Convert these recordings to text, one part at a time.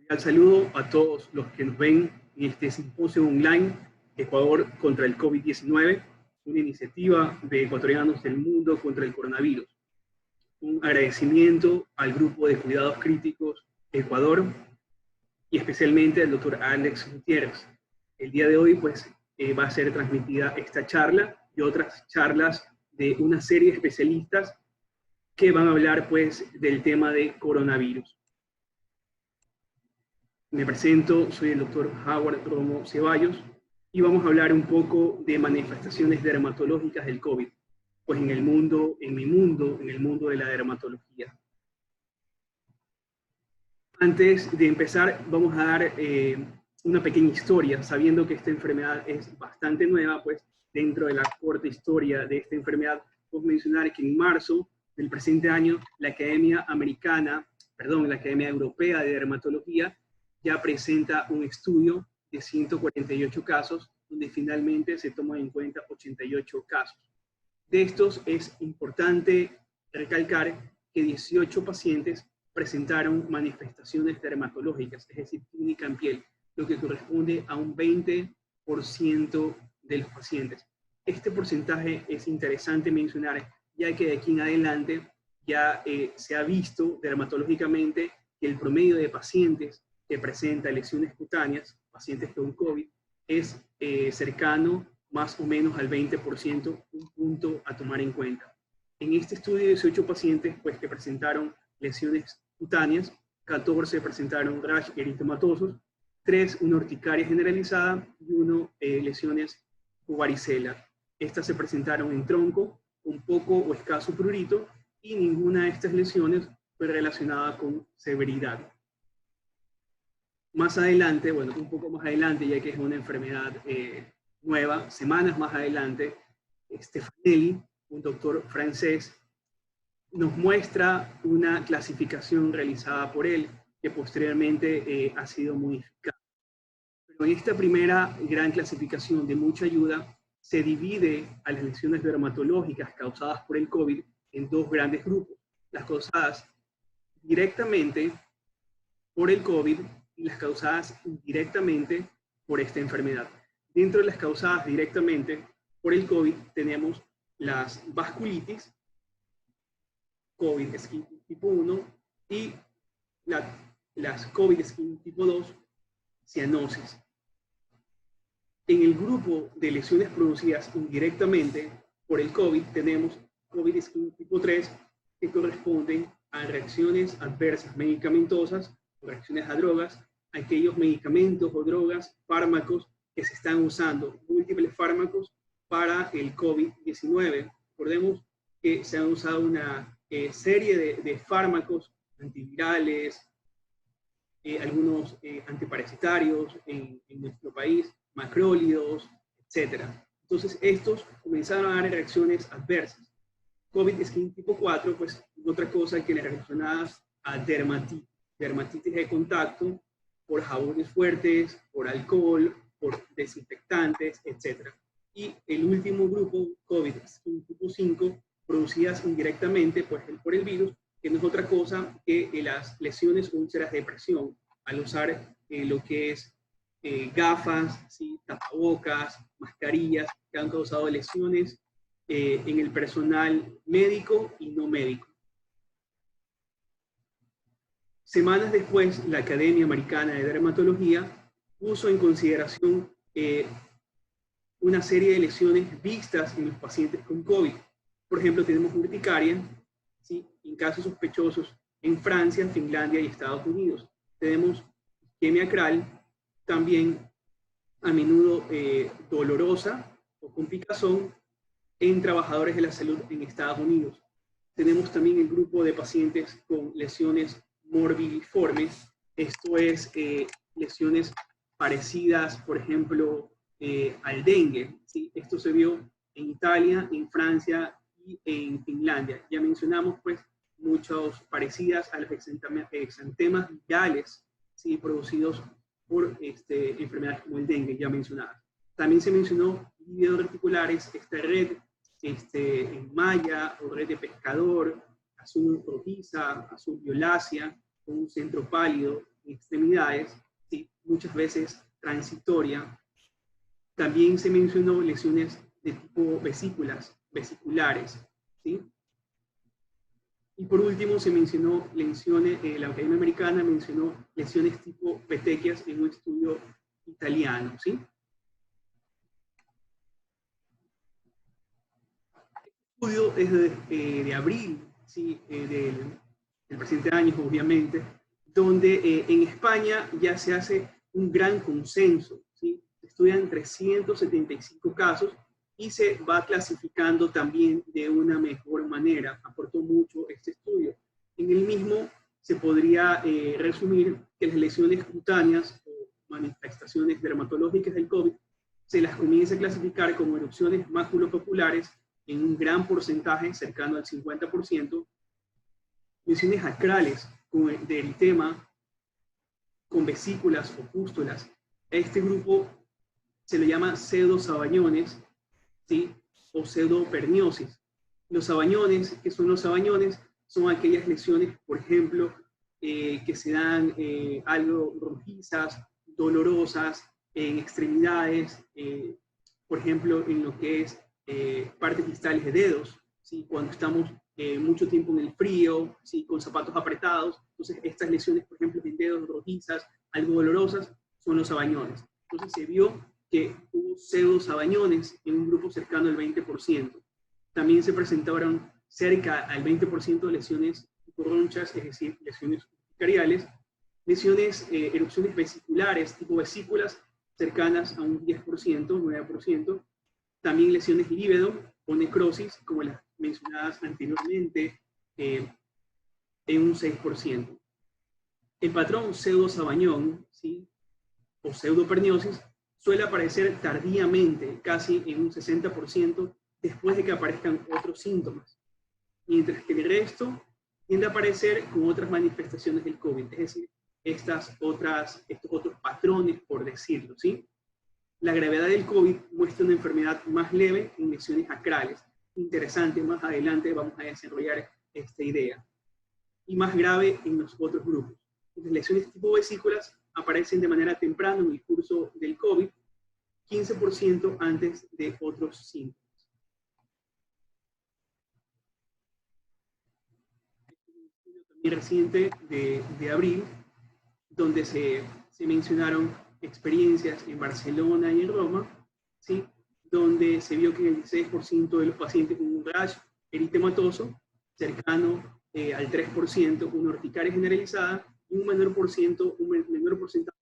cordial saludo a todos los que nos ven en este simposio online Ecuador contra el COVID-19, una iniciativa de ecuatorianos del mundo contra el coronavirus. Un agradecimiento al grupo de cuidados críticos Ecuador y especialmente al doctor Alex Gutiérrez. El día de hoy va a ser transmitida esta charla y otras charlas de una serie de especialistas que van a hablar del tema de coronavirus. Me presento, soy el doctor Howard Romo Ceballos y vamos a hablar un poco de manifestaciones dermatológicas del COVID, pues en el mundo de la dermatología. Antes de empezar, vamos a dar una pequeña historia, sabiendo que esta enfermedad es bastante nueva, pues dentro de la corta historia de esta enfermedad, puedo mencionar que en marzo del presente año, la Academia Europea de Dermatología ya presenta un estudio de 148 casos, donde finalmente se toman en cuenta 88 casos. De estos es importante recalcar que 18 pacientes presentaron manifestaciones dermatológicas, es decir, clínica en piel, lo que corresponde a un 20% de los pacientes. Este porcentaje es interesante mencionar, ya que de aquí en adelante ya se ha visto dermatológicamente que el promedio de pacientes que presenta lesiones cutáneas, pacientes con COVID, es cercano más o menos al 20%, un punto a tomar en cuenta. En este estudio, 18 pacientes que presentaron lesiones cutáneas, 14 presentaron rash eritematosos, 3 una urticaria generalizada y 1 lesiones por varicela. Estas se presentaron en tronco, con poco o escaso prurito, y ninguna de estas lesiones fue relacionada con severidad. Más adelante, un poco más adelante, ya que es una enfermedad nueva, semanas más adelante, Stefanelli, un doctor francés, nos muestra una clasificación realizada por él, que posteriormente ha sido modificada. Pero en esta primera gran clasificación de mucha ayuda, se divide a las lesiones dermatológicas causadas por el COVID en dos grandes grupos, las causadas directamente por el COVID y las causadas indirectamente por esta enfermedad. Dentro de las causadas directamente por el COVID tenemos las vasculitis, COVID skin tipo 1, y las COVID skin tipo 2, cianosis. En el grupo de lesiones producidas indirectamente por el COVID tenemos COVID skin tipo 3, que corresponden a reacciones adversas medicamentosas, reacciones a drogas, aquellos medicamentos o drogas, fármacos que se están usando, múltiples fármacos para el COVID-19. Recordemos que se han usado una serie de fármacos antivirales, algunos antiparasitarios en nuestro país, macrólidos, etc. Entonces, estos comenzaron a dar reacciones adversas. COVID skin tipo 4, otra cosa que le relacionadas a dermatitis de contacto, por jabones fuertes, por alcohol, por desinfectantes, etc. Y el último grupo, COVID tipo 5, producidas indirectamente por el virus, que no es otra cosa que las lesiones úlceras de presión, al usar lo que es gafas, ¿sí? Tapabocas, mascarillas, que han causado lesiones en el personal médico y no médico. Semanas después, la Academia Americana de Dermatología puso en consideración una serie de lesiones vistas en los pacientes con COVID. Por ejemplo, tenemos urticaria, ¿sí? En casos sospechosos en Francia, Finlandia y Estados Unidos. Tenemos isquemia acral, también a menudo dolorosa o con picazón en trabajadores de la salud en Estados Unidos. Tenemos también el grupo de pacientes con lesiones morbilliformes, esto es lesiones parecidas, por ejemplo, al dengue, ¿sí? Esto se vio en Italia, en Francia y en Finlandia. Ya mencionamos muchas parecidas a los exantemas virales, ¿sí? Producidos por enfermedades como el dengue, ya mencionadas. También se mencionó lívidos reticulares, esta red en malla o red de pescador, azul rojiza, azul violácea, con un centro pálido, en extremidades, ¿sí? Muchas veces transitoria. También se mencionó lesiones de tipo vesiculares, ¿sí? Y por último se mencionó lesiones, la Academia Americana mencionó lesiones tipo petequias en un estudio italiano, ¿sí? El estudio es de abril, ¿sí? Del presente año, obviamente, donde en España ya se hace un gran consenso, ¿sí? Se estudian 375 casos y se va clasificando también de una mejor manera. Aportó mucho este estudio. En el mismo se podría resumir que las lesiones cutáneas o manifestaciones dermatológicas del COVID se las comienza a clasificar como erupciones maculopapulares en un gran porcentaje, cercano al 50%, lesiones acrales de eritema con vesículas o pústulas. Este grupo se le llama pseudosabañones, ¿sí? O pseudoperniosis. Los sabañones, ¿qué son los sabañones? Son aquellas lesiones, por ejemplo, que se dan algo rojizas, dolorosas, en extremidades, por ejemplo, en lo que es partes distales de dedos, ¿sí? Cuando estamos mucho tiempo en el frío, ¿sí? Con zapatos apretados. Entonces, estas lesiones, por ejemplo, en dedos rojizas, algo dolorosas, son los sabañones. Entonces, se vio que hubo pseudosabañones en un grupo cercano al 20%. También se presentaron cerca al 20% de lesiones ronchas, es decir, lesiones urticariales, lesiones, erupciones vesiculares, tipo vesículas, cercanas a un 10%, 9%, también lesiones líbedo o necrosis, como las mencionadas anteriormente, en un 6%. El patrón pseudosabañón, ¿sí? O pseudoperniosis, suele aparecer tardíamente, casi en un 60%, después de que aparezcan otros síntomas, mientras que el resto tiende a aparecer con otras manifestaciones del COVID, es decir, estos otros patrones, por decirlo, ¿sí? La gravedad del COVID muestra una enfermedad más leve en lesiones acrales. Interesante, más adelante vamos a desarrollar esta idea. Y más grave en los otros grupos. Las lesiones tipo vesículas aparecen de manera temprana en el curso del COVID, 15% antes de otros síntomas. También reciente de abril, donde se mencionaron experiencias en Barcelona y en Roma, ¿sí? Donde se vio que el 16% de los pacientes con un rash eritematoso, cercano al 3%, una urticaria generalizada, y un menor porcentaje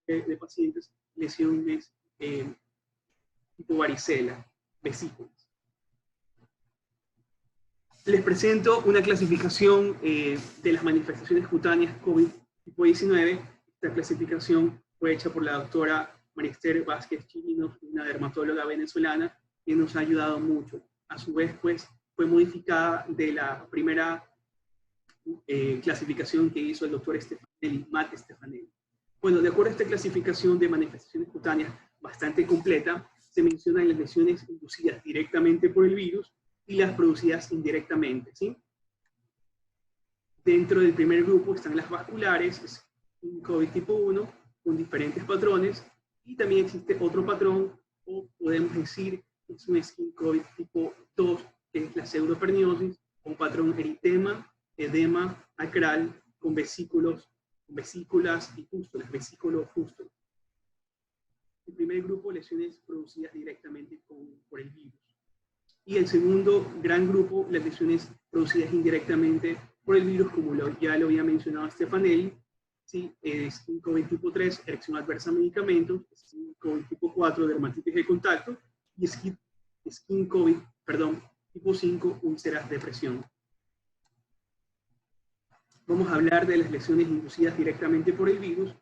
de pacientes lesiones tipo varicela, vesículas. Les presento una clasificación de las manifestaciones cutáneas COVID tipo 19. Esta clasificación fue hecha por la doctora María Esther Vázquez Chirinos, una dermatóloga venezolana, que nos ha ayudado mucho. A su vez, pues, fue modificada de la primera clasificación que hizo el doctor Matt Stefanelli. Bueno, de acuerdo a esta clasificación de manifestaciones cutáneas bastante completa, se mencionan las lesiones inducidas directamente por el virus y las producidas indirectamente, ¿sí? Dentro del primer grupo están las vasculares, COVID tipo 1, con diferentes patrones, y también existe otro patrón, o podemos decir que es un skin COVID tipo 2, que es la pseudoperniosis, un patrón eritema, edema acral, con vesículas y pústulas, vesículo pústulo. El primer grupo, lesiones producidas directamente por el virus. Y el segundo gran grupo, las lesiones producidas indirectamente por el virus, como ya lo había mencionado Stefanelli, ¿sí? Skin COVID tipo 3, erección adversa a medicamentos, Skin COVID tipo 4, dermatitis de contacto, y Skin COVID, tipo 5, úlceras de presión. Vamos a hablar de las lesiones inducidas directamente por el virus,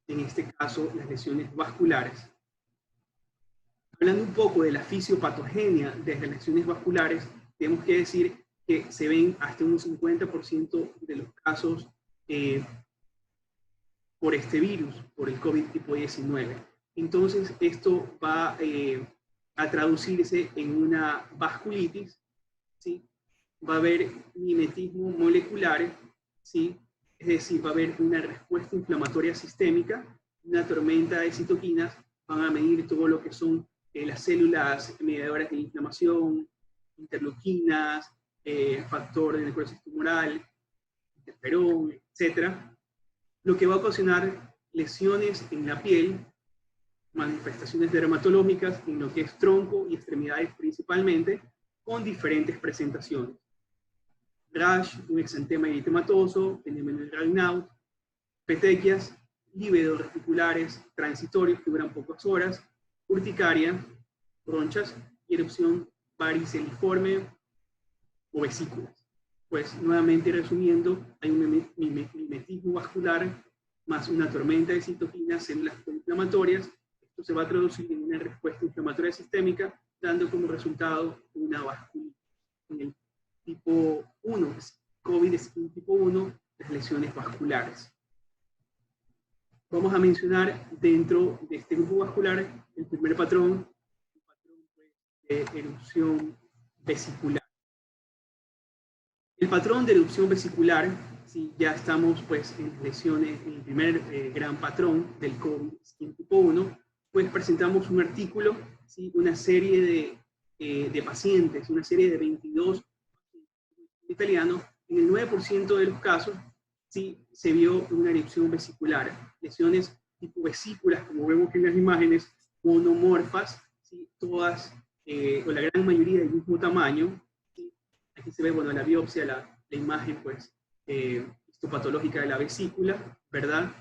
en este caso las lesiones vasculares. Hablando un poco de la fisiopatogenia de las lesiones vasculares, tenemos que decir que se ven hasta un 50% de los casos por este virus, por el COVID tipo 19. Entonces, esto va a traducirse en una vasculitis, ¿sí? Va a haber mimetismo molecular, ¿sí? Es decir, va a haber una respuesta inflamatoria sistémica, una tormenta de citoquinas, van a medir todo lo que son las células mediadoras de inflamación, interleuquinas, factor de necrosis tumoral, interferón, etc. Lo que va a ocasionar lesiones en la piel, manifestaciones dermatológicas en lo que es tronco y extremidades principalmente, con diferentes presentaciones. Rash, un exantema eritematoso, fenómeno de Raynaud, petequias, líbedos reticulares transitorios que duran pocas horas, urticaria, ronchas y erupción variceliforme o vesículas. Pues nuevamente resumiendo, hay un mimetismo vascular más una tormenta de citoquinas, células inflamatorias. Esto se va a traducir en una respuesta inflamatoria sistémica, dando como resultado una vasculitis. En el tipo 1, COVID skin tipo 1, las lesiones vasculares. Vamos a mencionar dentro de este grupo vascular el primer patrón, el patrón de erupción vesicular. El patrón de erupción vesicular, si ya estamos pues en lesiones, en el primer gran patrón del COVID skin tipo 1, pues presentamos un artículo, ¿sí? Una serie de pacientes, una serie de 22 italianos, en el 9% de los casos, sí se vio una erupción vesicular, lesiones tipo vesículas, como vemos en las imágenes, monomorfas, ¿sí? Todas, o la gran mayoría del mismo tamaño. ¿Sí? Aquí se ve, bueno, la biopsia, la imagen, pues, histopatológica de la vesícula, ¿verdad?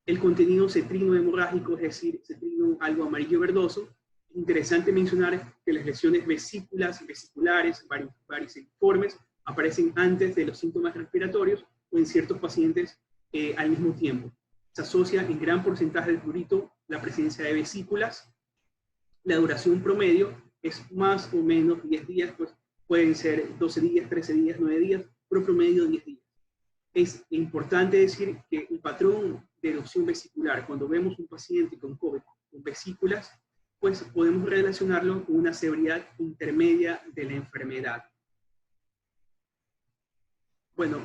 El contenido cetrino hemorrágico, es decir, cetrino algo amarillo verdoso. Interesante mencionar que las lesiones vesiculares, variceliformes, aparecen antes de los síntomas respiratorios o en ciertos pacientes al mismo tiempo. Se asocia en gran porcentaje del prurito la presencia de vesículas. La duración promedio es más o menos 10 días, pues pueden ser 12 días, 13 días, 9 días, pero promedio 10 días. Es importante decir que el patrón de erupción vesicular, cuando vemos un paciente con COVID con vesículas, pues podemos relacionarlo con una severidad intermedia de la enfermedad. Bueno,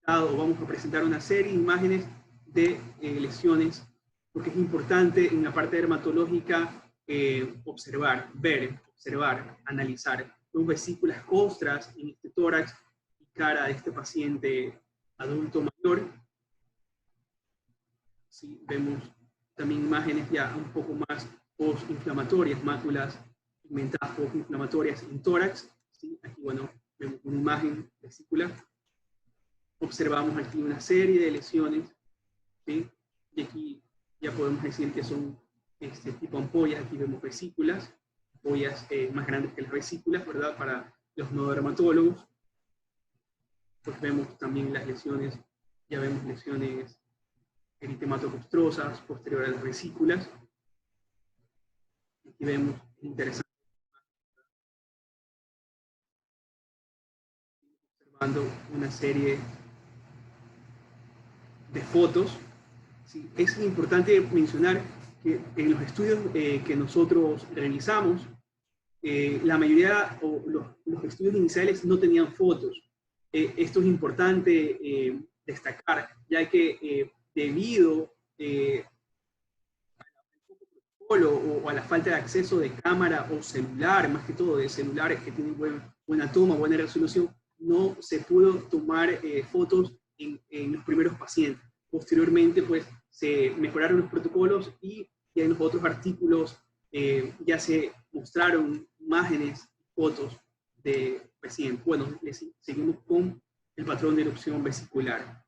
vamos a presentar una serie de imágenes de lesiones, porque es importante en la parte dermatológica observar, analizar. Son vesículas costras en este tórax y cara de este paciente adulto mayor. Sí, vemos también imágenes ya un poco más postinflamatorias, máculas pigmentadas postinflamatorias en tórax. ¿Sí? Aquí, bueno, vemos una imagen vesicular. Observamos aquí una serie de lesiones, ¿sí? Y aquí ya podemos decir que son este tipo ampollas. Aquí vemos vesículas, ampollas más grandes que las vesículas, ¿verdad? Para los no dermatólogos. Pues vemos también las lesiones, ya vemos lesiones eritematocostrosas posterior a las vesículas. Aquí vemos interesante, observando una serie de fotos. Sí, es importante mencionar que en los estudios que nosotros realizamos, la mayoría o los estudios iniciales no tenían fotos. Esto es importante destacar, ya que debido o a la falta de acceso de cámara o celular, más que todo de celulares que tienen buena toma, buena resolución, no se pudo tomar fotos en los primeros pacientes. Posteriormente, pues, se mejoraron los protocolos y ya en los otros artículos ya se mostraron imágenes, fotos de pacientes. Bueno, seguimos con el patrón de erupción vesicular.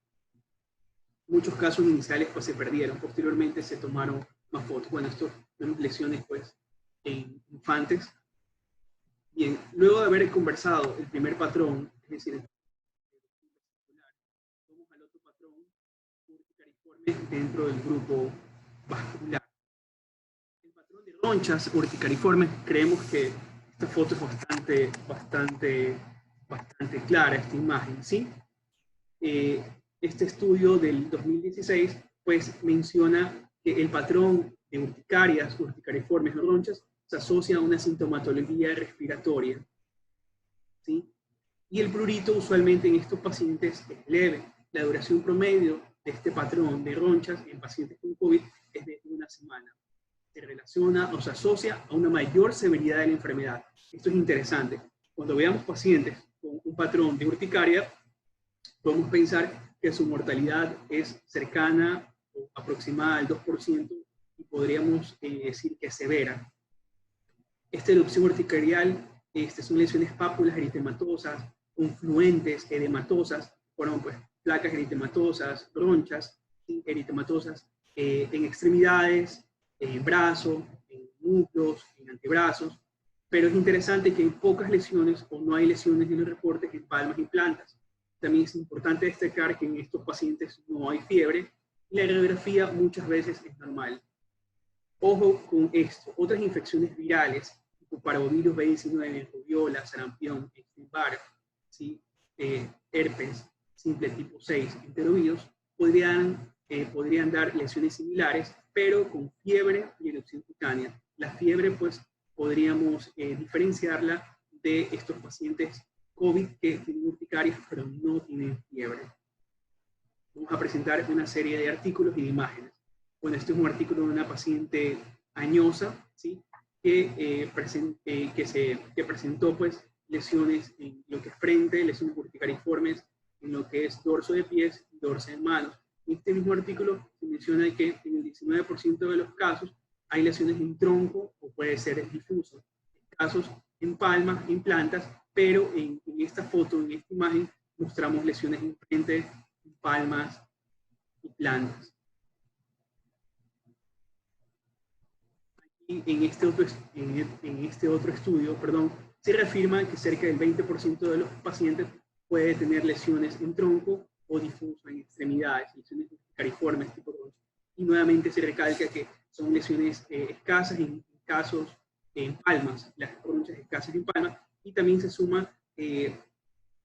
Muchos casos iniciales pues se perdieron, posteriormente se tomaron más fotos. Bueno, esto vemos lesiones pues en infantes. Bien, luego de haber conversado el primer patrón, es decir, el vesicular, vamos al otro patrón urticariforme dentro del grupo vascular. El patrón de ronchas urticariformes, creemos que esta foto es bastante clara, esta imagen, ¿sí? Este estudio del 2016, pues menciona que el patrón de urticarias, urticariformes o ronchas, se asocia a una sintomatología respiratoria, ¿sí? Y el prurito usualmente en estos pacientes es leve. la duración promedio de este patrón de ronchas en pacientes con COVID es de 1 semana. Se relaciona o se asocia a una mayor severidad de la enfermedad. Esto es interesante. Cuando veamos pacientes con un patrón de urticaria, podemos pensar que su mortalidad es cercana o aproximada al 2% y podríamos decir que es severa. Esta erupción urticarial son lesiones pápulas eritematosas, confluentes edematosas, fueron pues placas eritematosas, ronchas eritematosas en extremidades, en brazos, en músculos, en antebrazos, pero es interesante que hay pocas lesiones o no hay lesiones en los reportes en palmas y plantas. También es importante destacar que en estos pacientes no hay fiebre y la radiografía muchas veces es normal. Ojo con esto, otras infecciones virales, tipo parvovirus B19, rubiola, sarampión, Epstein-Barr, ¿sí? Herpes simple tipo 6, enterovirus, podrían dar lesiones similares, pero con fiebre y erupción cutánea. La fiebre, pues, podríamos diferenciarla de estos pacientes COVID que tienen urticarias, pero no tienen fiebre. Vamos a presentar una serie de artículos y de imágenes. Bueno, este es un artículo de una paciente añosa, ¿sí? que presentó pues, lesiones en lo que es frente, lesiones urticariformes en lo que es dorso de pies y dorso de manos. En este mismo artículo se menciona que en el 19% de los casos hay lesiones en tronco o puede ser difuso. Casos en palmas, en plantas, pero en esta foto, en esta imagen, mostramos lesiones en frente, en palmas y plantas. Aquí en este otro estudio, se reafirma que cerca del 20% de los pacientes puede tener lesiones en tronco o difuso en extremidades, lesiones cariformes tipo 2. Y nuevamente se recalca que son lesiones escasas en casos en palmas, las ronchas escasas en palmas, y también se suman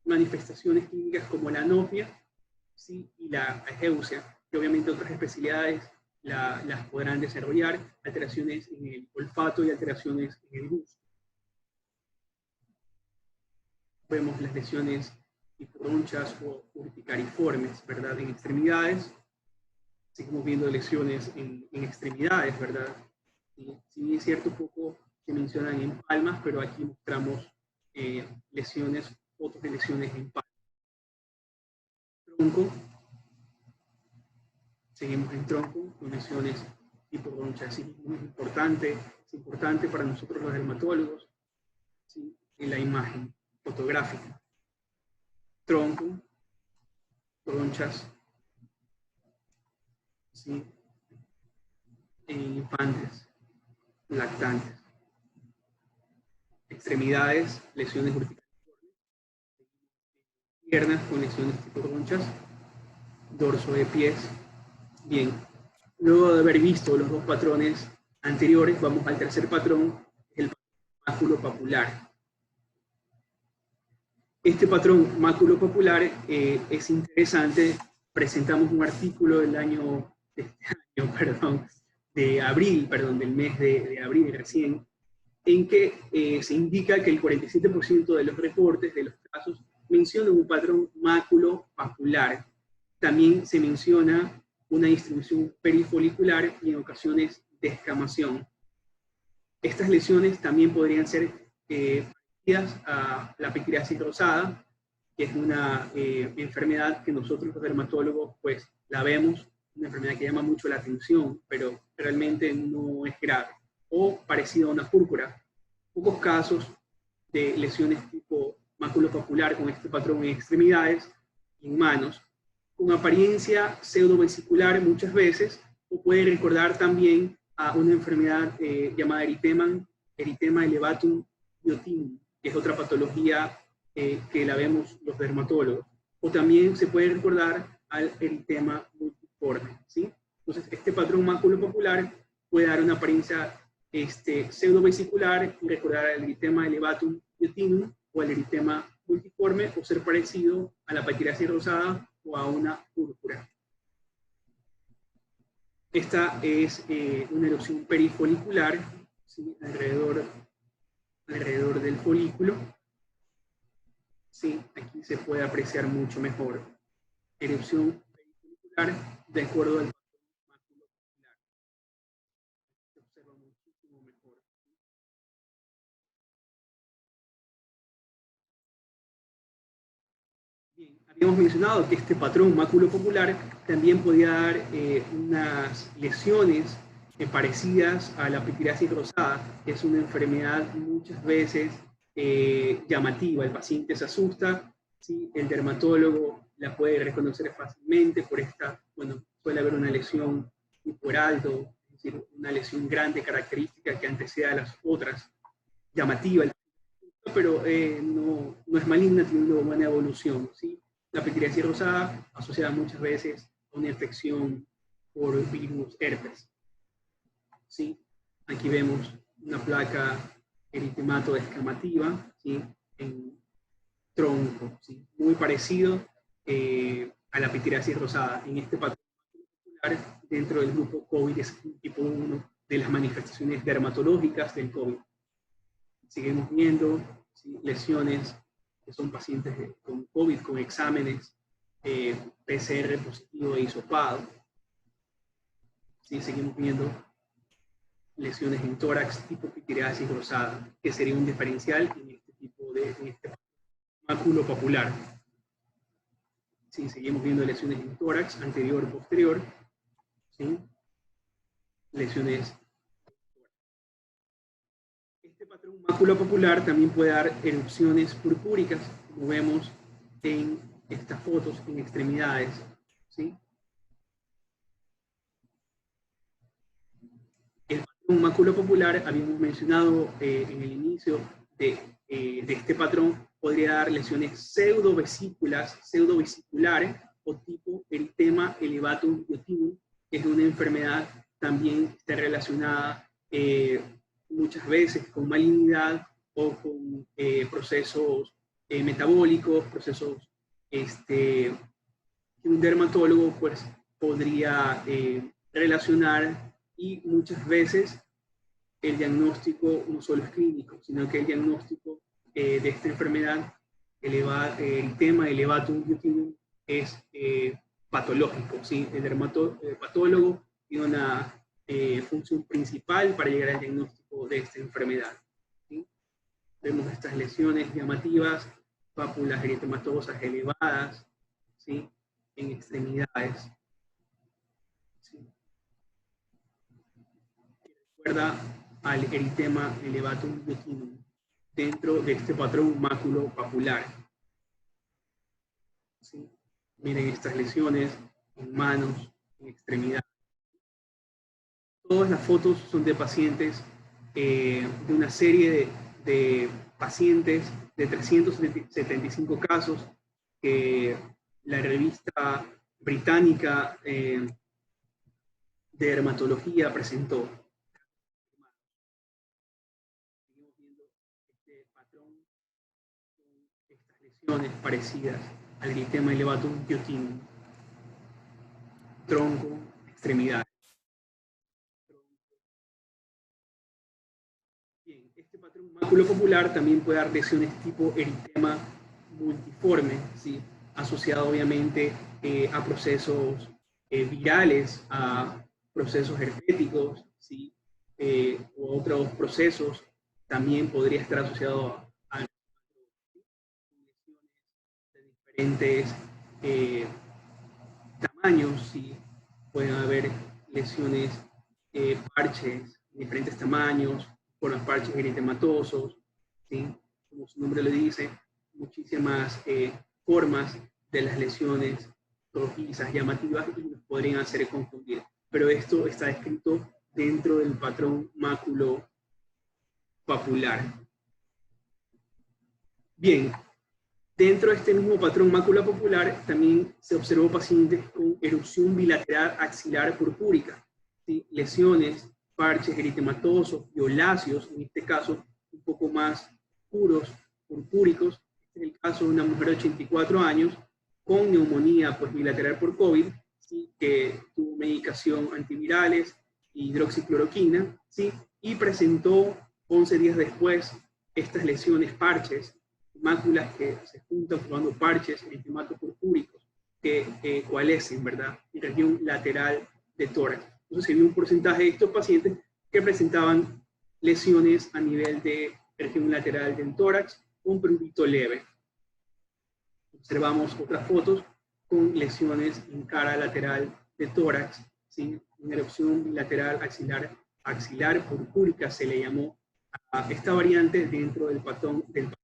manifestaciones clínicas como la anopia, ¿sí? Y la ageusia, que obviamente otras especialidades las podrán desarrollar, alteraciones en el olfato y alteraciones en el gusto. Vemos las lesiones tipo ronchas o urticariformes, ¿verdad? En extremidades. Seguimos viendo lesiones en extremidades, ¿verdad? Sí, es cierto, poco se mencionan en palmas, pero aquí mostramos lesiones, fotos de lesiones en palmas. Tronco. Seguimos en tronco, con lesiones tipo roncha. Sí, es importante para nosotros los dermatólogos, ¿sí? En la imagen fotográfica. Tronco, ronchas, ¿sí? En infantes, lactantes. Extremidades, lesiones urticariformes. Piernas con lesiones tipo ronchas. Dorso de pies. Bien, luego de haber visto los dos patrones anteriores, vamos al tercer patrón, el maculopapular. Este patrón maculopapular es interesante. Presentamos un artículo del del mes de abril recién, en que se indica que el 47% de los reportes de los casos mencionan un patrón maculopapular. También se menciona una distribución perifolicular y en ocasiones descamación. Estas lesiones también podrían ser parecidas a la pityriasis rosada, que es una enfermedad que nosotros los dermatólogos pues la vemos, una enfermedad que llama mucho la atención, pero realmente no es grave, o parecido a una púrpura. Pocos casos de lesiones tipo maculopapular con este patrón en extremidades y en manos, con apariencia pseudovesicular muchas veces, o puede recordar también a una enfermedad llamada eritema elevatum biotinum, que es otra patología que la vemos los dermatólogos. O también se puede recordar al eritema multiforme, ¿sí? Entonces, este patrón maculopapular puede dar una apariencia pseudovesicular y recordar al eritema elevatum biotinum o al eritema multiforme, o ser parecido a la pityriasis rosada o a una púrpura. Esta es una erupción perifolicular, ¿sí? alrededor del folículo. Sí, aquí se puede apreciar mucho mejor. erupción perifolicular de acuerdo al patrón maculopapular. Se observa muchísimo mejor. Bien, habíamos mencionado que este patrón maculopapular también podía dar unas lesiones parecidas a la pitiriasis rosada. Es una enfermedad muchas veces llamativa. El paciente se asusta, ¿sí? El dermatólogo la puede reconocer fácilmente por esta, bueno, suele haber una lesión por alto, es decir, una lesión grande característica que antecede a las otras, llamativa, pero no es maligna, tiene una buena evolución, ¿sí? La pitiriasis rosada asociada muchas veces a una infección por virus herpes, ¿sí? Aquí vemos una placa eritemato-descamativa, ¿sí? En tronco, ¿sí? Muy parecido a la pitiriasis rosada. En este patrón particular, dentro del grupo COVID es tipo 1 de las manifestaciones dermatológicas del COVID. Seguimos viendo, ¿sí? Lesiones que son pacientes con COVID, con exámenes PCR positivo e hisopado. ¿Sí? Seguimos viendo lesiones en tórax tipo pitiriasis rosada, que sería un diferencial en este tipo de maculopapular. ¿Sí? Seguimos viendo lesiones en tórax, anterior, posterior, ¿sí? Lesiones. Este patrón maculopapular también puede dar erupciones purpúricas, como vemos en estas fotos, en extremidades, ¿sí? El patrón maculopapular, habíamos mencionado en el inicio de este patrón, podría dar lesiones pseudovesiculares o tipo eritema elevatum biotinum, que es una enfermedad también está relacionada muchas veces con malignidad o con procesos metabólicos, procesos que un dermatólogo pues, podría relacionar, y muchas veces el diagnóstico no solo es clínico, sino que el diagnóstico de esta enfermedad, eritema elevatum biotinum, es patológico, ¿sí? El patólogo tiene una función principal para llegar al diagnóstico de esta enfermedad, ¿sí? Vemos estas lesiones llamativas, pápulas eritematosas elevadas, ¿sí? En extremidades, ¿sí? Recuerda al eritema elevatum biotinum dentro de este patrón maculopapular, ¿sí? Miren estas lesiones en manos, en extremidades. Todas las fotos son de pacientes, de una serie de pacientes de 375 casos que la revista británica de dermatología presentó. Seguimos viendo este patrón con estas lesiones parecidas al eritema elevatum biotinum, tronco, extremidades. Bien, este patrón maculopapular también puede dar lesiones tipo eritema multiforme, ¿sí? Asociado obviamente a procesos virales, a procesos herpéticos, ¿sí? U otros procesos. También podría estar asociado a lesiones de diferentes tamaños, ¿sí? Pueden haber lesiones, parches de diferentes tamaños, con los parches eritematosos, ¿sí? Como su nombre lo dice, muchísimas formas de las lesiones rojizas, llamativas, y nos podrían hacer confundir. Pero esto está escrito dentro del patrón maculopapular. Bien, dentro de este mismo patrón maculopapular también se observó pacientes con erupción bilateral axilar purpúrica, ¿sí? Lesiones, parches eritematosos, violáceos, en este caso un poco más puros, purpúricos. Este es el caso de una mujer de 84 años con neumonía pues, bilateral por COVID, ¿sí? Que tuvo medicación antivirales, hidroxicloroquina, ¿sí? Y presentó 11 días después estas lesiones, parches, máculas que se juntan formando parches eritematosos purpúricos, que coalescen, ¿verdad?, en región lateral de tórax. Entonces se vio un porcentaje de estos pacientes que presentaban lesiones a nivel de región lateral del tórax con prurito leve. Observamos otras fotos con lesiones en cara lateral de tórax, ¿sí? Una erupción bilateral axilar purpúrica se le llamó a esta variante dentro del patrón ocular.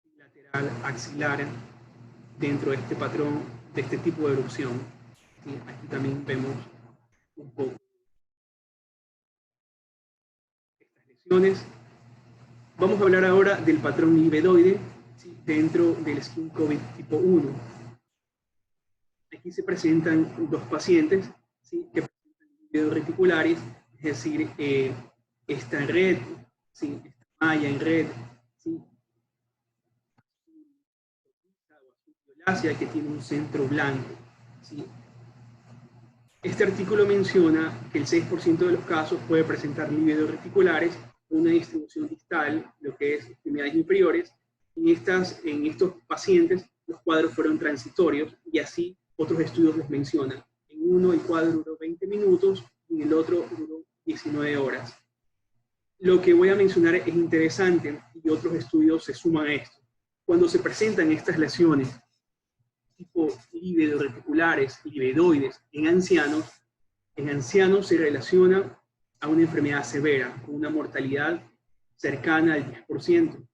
Bilateral axilar dentro de este patrón, de este tipo de erupción. ¿Sí? Aquí también vemos un poco estas lesiones. Vamos a hablar ahora del patrón livedoide, ¿sí?, dentro del skin COVID tipo 1. Aquí se presentan dos pacientes, ¿sí?, que presentan livedos reticulares, es decir, esta en red, ¿sí?, esta malla en red, ¿sí?, que tiene un centro blanco, ¿sí? Este artículo menciona que el 6% de los casos puede presentar livedos reticulares, una distribución distal, lo que es extremidades inferiores. En estos pacientes los cuadros fueron transitorios y así otros estudios les mencionan. En uno el cuadro duró 20 minutos y en el otro duró 19 horas. Lo que voy a mencionar es interesante y otros estudios se suman a esto. Cuando se presentan estas lesiones tipo livedos reticulares, livedoides, en ancianos se relaciona a una enfermedad severa, con una mortalidad cercana al 10%.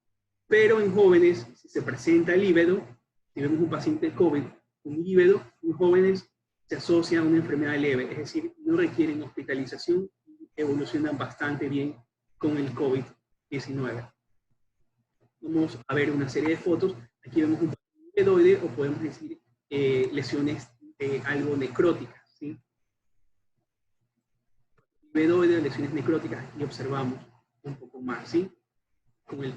Pero en jóvenes, si se presenta el lívedo, si vemos un paciente COVID, un lívedo, en jóvenes se asocia a una enfermedad leve, es decir, no requieren hospitalización y evolucionan bastante bien con el COVID-19. Vamos a ver una serie de fotos. Aquí vemos un paciente livedoide, o podemos decir lesiones algo necróticas, ¿sí? Livedoide, lesiones necróticas, y observamos un poco más, ¿sí?, con el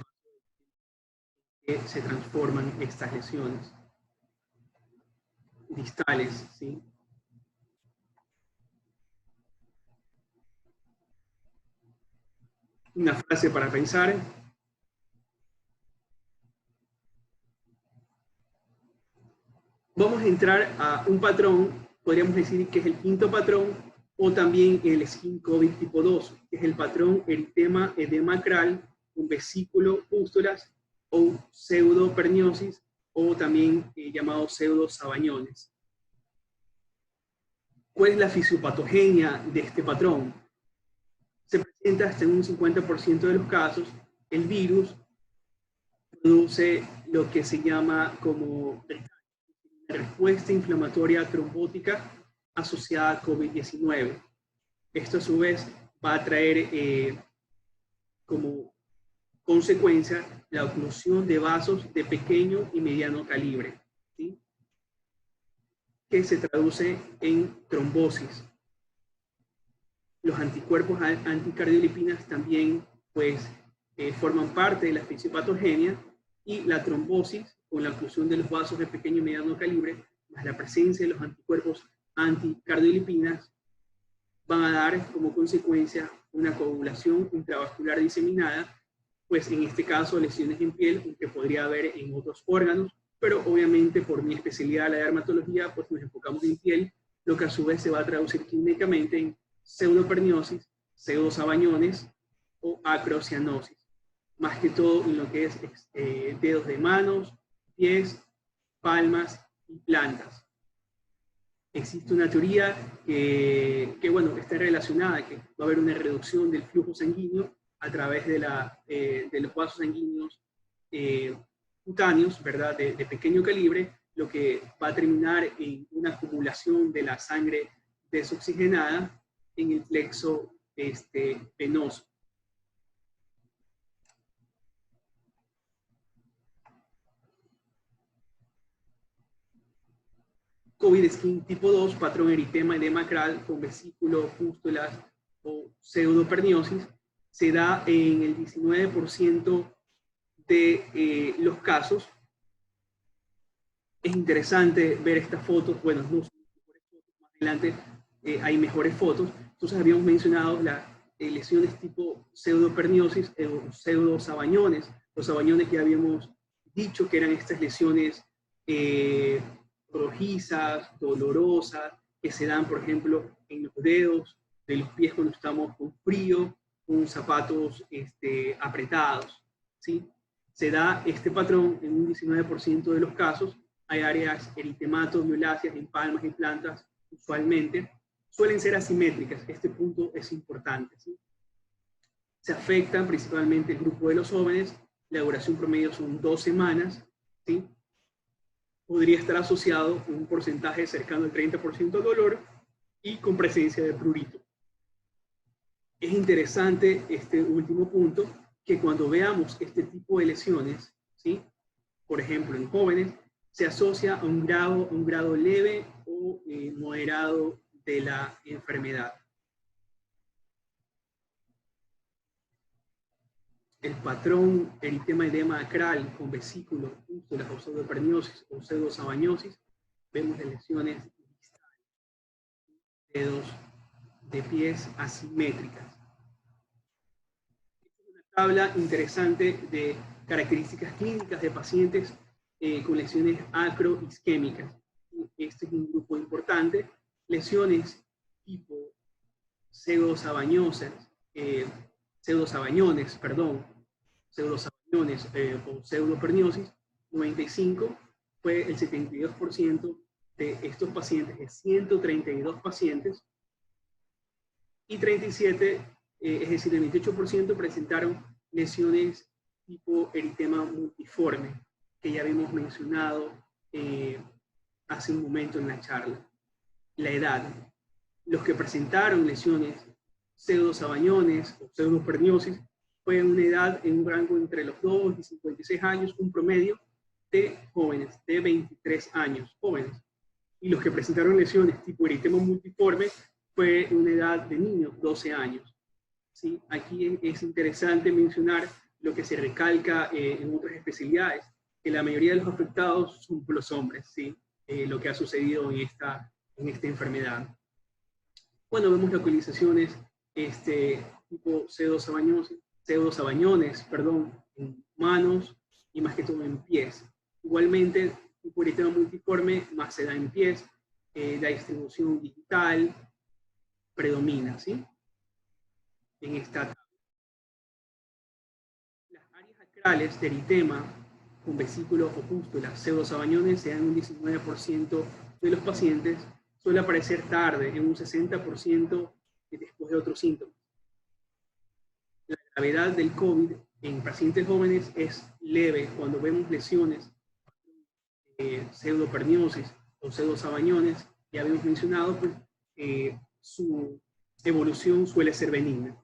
que se transforman estas lesiones distales, ¿sí? Una frase para pensar. Vamos a entrar a un patrón, podríamos decir que es el quinto patrón, o también el skin COVID tipo 2, que es el patrón eritema edemacral con vesículo pústulas o pseudoperniosis, o también llamado pseudosabañones. ¿Cuál es la fisiopatogenia de este patrón? Se presenta hasta en un 50% de los casos. El virus produce lo que se llama como respuesta inflamatoria trombótica asociada a COVID-19. Esto a su vez va a traer como consecuencia la oclusión de vasos de pequeño y mediano calibre, ¿sí?, que se traduce en trombosis. Los anticuerpos anticardiolipinas también pues, forman parte de la fisiopatogenia, y la trombosis, con la oclusión de los vasos de pequeño y mediano calibre, más la presencia de los anticuerpos anticardiolipinas, van a dar como consecuencia una coagulación intravascular diseminada, pues en este caso lesiones en piel, aunque podría haber en otros órganos, pero obviamente por mi especialidad, la dermatología, pues nos enfocamos en piel, lo que a su vez se va a traducir clínicamente en pseudoperniosis, pseudosabañones o acrocianosis, más que todo en lo que es dedos de manos, pies, palmas y plantas. Existe una teoría que bueno, está relacionada, que va a haber una reducción del flujo sanguíneo a través de los vasos sanguíneos cutáneos, ¿verdad?, de pequeño calibre, lo que va a terminar en una acumulación de la sangre desoxigenada en el plexo venoso. COVID-skin tipo 2, patrón eritema edemacral con vesículo, pústulas o pseudoperniosis, se da en el 19% de los casos. Es interesante ver estas fotos, bueno, no son mejores fotos, más adelante hay mejores fotos. Entonces habíamos mencionado lesiones tipo pseudoperniosis o pseudosabañones. Los sabañones ya habíamos dicho que eran estas lesiones rojizas, dolorosas, que se dan, por ejemplo, en los dedos de los pies cuando estamos con frío, con zapatos apretados, ¿sí? Se da este patrón en un 19% de los casos. Hay áreas eritemato-violáceas en palmas y plantas, usualmente. Suelen ser asimétricas, este punto es importante, ¿sí? Se afectan principalmente el grupo de los jóvenes, la duración promedio son 2 semanas, ¿sí? Podría estar asociado con un porcentaje cercano al 30% de dolor y con presencia de prurito. Es interesante este último punto, que cuando veamos este tipo de lesiones, ¿sí? Por ejemplo, en jóvenes, se asocia a un grado leve o moderado de la enfermedad. El patrón eritema-edema acral con vesículos, pústulas o pseudoperniosis o pseudosabañosis, vemos de lesiones distales, dedos de pies asimétricas. Esta es una tabla interesante de características clínicas de pacientes con lesiones acroisquémicas. Este es un grupo importante. Lesiones tipo pseudosabañones, o pseudoperniosis, 95, fue el 72% de estos pacientes, de 132 pacientes, y 37, es decir, el 28% presentaron lesiones tipo eritema multiforme, que ya habíamos mencionado hace un momento en la charla. La edad. Los que presentaron lesiones pseudosabañones o pseudoperniosis fue en una edad, en un rango entre los 2 y 56 años, un promedio de jóvenes, de 23 años, jóvenes. Y los que presentaron lesiones tipo eritema multiforme fue en una edad de niños, 12 años. ¿Sí? Aquí es interesante mencionar lo que se recalca en otras especialidades, que la mayoría de los afectados son los hombres, ¿sí? Lo que ha sucedido en esta enfermedad. Bueno, vemos localizaciones tipo pseudosabañones, en manos y más que todo en pies. Igualmente, tipo eritema multiforme más se da en pies, la distribución digital predomina, ¿sí? En esta tabla. Las áreas acrales de eritema con vesículos o pústulas pseudosabañones se dan en un 19% de los pacientes. Suele aparecer tarde, en un 60% después de otros síntomas. La gravedad del COVID en pacientes jóvenes es leve. Cuando vemos lesiones, pseudoperniosis o pseudosabañones, ya habíamos mencionado, pues su evolución suele ser benigna.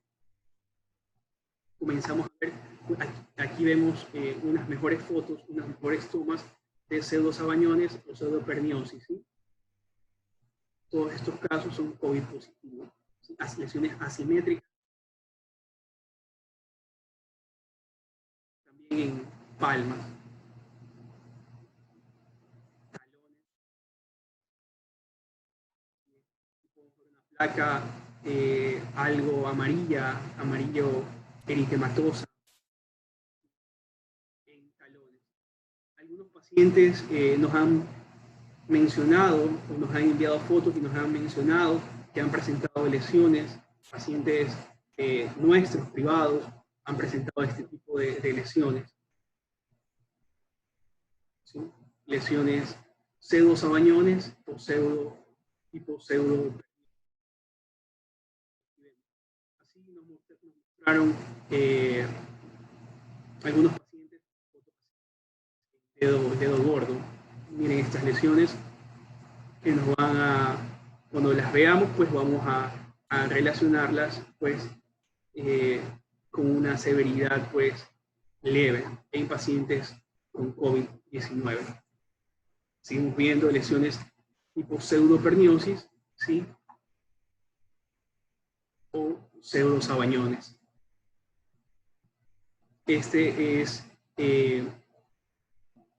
Comenzamos a ver, aquí vemos unas mejores fotos, unas mejores tomas de pseudosabañones o pseudoperniosis, ¿sí? Todos estos casos son COVID positivos, ¿sí? Lesiones asimétricas, también en palmas, talones, una placa algo amarillo eritematosa en talones. Algunos pacientes nos han mencionado o nos han enviado fotos y nos han mencionado que han presentado lesiones, pacientes nuestros privados han presentado este tipo de lesiones, ¿sí? Lesiones pseudosabañones o tipo pseudo. Así nos mostraron algunos pacientes dedo gordo. Miren estas lesiones que nos van a, cuando las veamos, pues vamos a relacionarlas pues con una severidad pues leve en pacientes con COVID-19. Seguimos viendo lesiones tipo pseudoperniosis, ¿sí? O pseudosabañones. Este es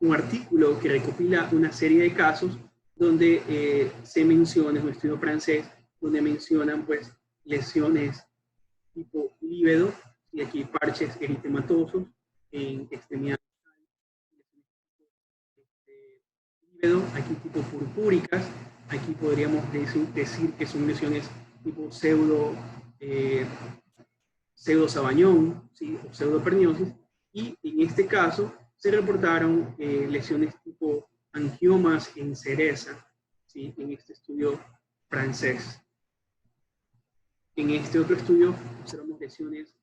un artículo que recopila una serie de casos donde se menciona, es un estudio francés, donde mencionan pues lesiones tipo líbedo, y aquí parches eritematosos en extremidades. Líbedo, aquí tipo purpúricas, aquí podríamos decir que son lesiones tipo pseudo-sabañón, ¿sí? O pseudoperniosis, y en este caso se reportaron lesiones tipo angiomas en cereza, ¿sí? En este estudio francés. En este otro estudio observamos lesiones de